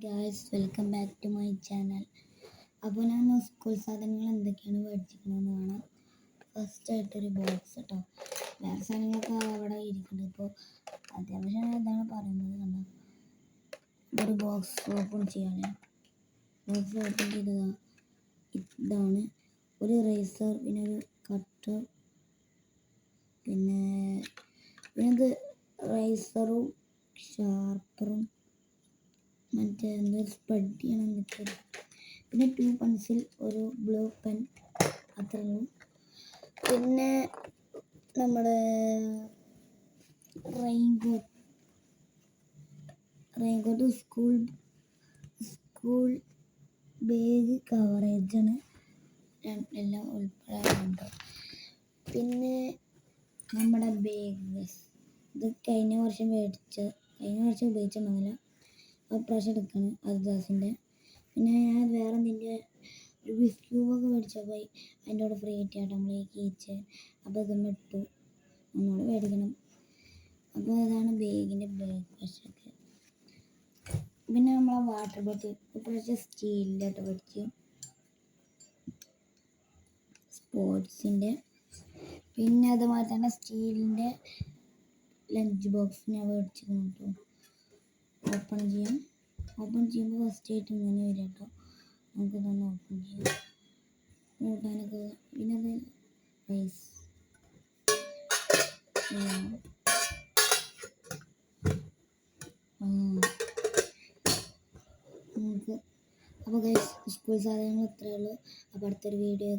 Guys, welcome back to my channel. അപ്പോൾ ഞാൻ school സാധനങ്ങൾ എന്തൊക്കെയാണ് മേടിച്ചിരിക്കണമെന്ന് കാണാം. ഫസ്റ്റായിട്ടൊരു ബോക്സ് കേട്ടോ. വേറെ സാധനങ്ങളൊക്കെ അവിടെ ഇരിക്കുന്നുണ്ട്. ഇപ്പോൾ അത്യാവശ്യം എന്താണ് പറയുന്നത് കണ്ടോ, ഒരു ബോക്സ് ഓപ്പൺ ചെയ്യാനേ. ബോക്സ് ഓപ്പൺ ചെയ്തതാണ്. ഇതാണ് ഒരു റേസർ, പിന്നെ ഒരു കട്ടർ, പിന്നെ ഇത് റേസറും ഷാർപ്പറും മറ്റേ എന്തൊരു സ്പ്രെഡ് ചെയ്യണം എന്നൊക്കെ, പിന്നെ 2 പെൻസിൽ, ഒരു ബ്ലൂ പെൻ, അത്രയും. പിന്നെ നമ്മുടെ റെയിൻകോട്ട് സ്കൂൾ ബാഗ് കവറേജാണ് എല്ലാം ഉൾപ്പെടാറുണ്ട്. പിന്നെ നമ്മുടെ ബാഗ് ഇത് കഴിഞ്ഞ വർഷം ഉപയോഗിച്ചിട്ടുണ്ടാവില്ല, പ്രാവശ്യം എടുക്കുകയാണ് അദിദാസിൻ്റെ. പിന്നെ ഞാൻ വേറെ എന്തിൻ്റെ ഒരു ബിസ്ക്യൂബൊക്കെ മേടിച്ചപ്പോൾ അതിൻ്റെ കൂടെ ഫ്രീ കിട്ടിയാട്ടോ നമ്മൾ ഈ കീച്ച്. അപ്പോൾ ഇതൊന്നും ഇട്ടു, ഒന്നുകൂടെ മേടിക്കണം. അപ്പോൾ അതാണ് ബാഗിൻ്റെ ബാക്ക് വശമൊക്കെ. പിന്നെ നമ്മളെ വാട്ടർ ബോട്ടിൽ ഇപ്രാവശ്യം സ്റ്റീലിൻ്റെ ആട്ടോ മേടിച്ച്, സ്പോർട്സിൻ്റെ. പിന്നെ അതുപോലെ തന്നെ സ്റ്റീലിൻ്റെ ലഞ്ച് ബോക്സ് ഞാൻ മേടിച്ചിരുന്നു കേട്ടോ. ഓപ്പൺ ചെയ്യുമ്പോൾ ഫസ്റ്റ് ആയിട്ട് ഇങ്ങനെ വരും കേട്ടോ. നമുക്ക് തന്നെ ഓപ്പൺ ചെയ്യാം, കൂട്ടാനൊക്കെ. പിന്നെ അത് റൈസ് നമുക്ക്. അപ്പോൾ ഗൈസ്, സ്കൂൾ സാധനങ്ങൾ ഇത്രയേ ഉള്ളൂ. അപ്പോൾ അടുത്തൊരു വീഡിയോ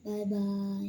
ബൈ ബൈ.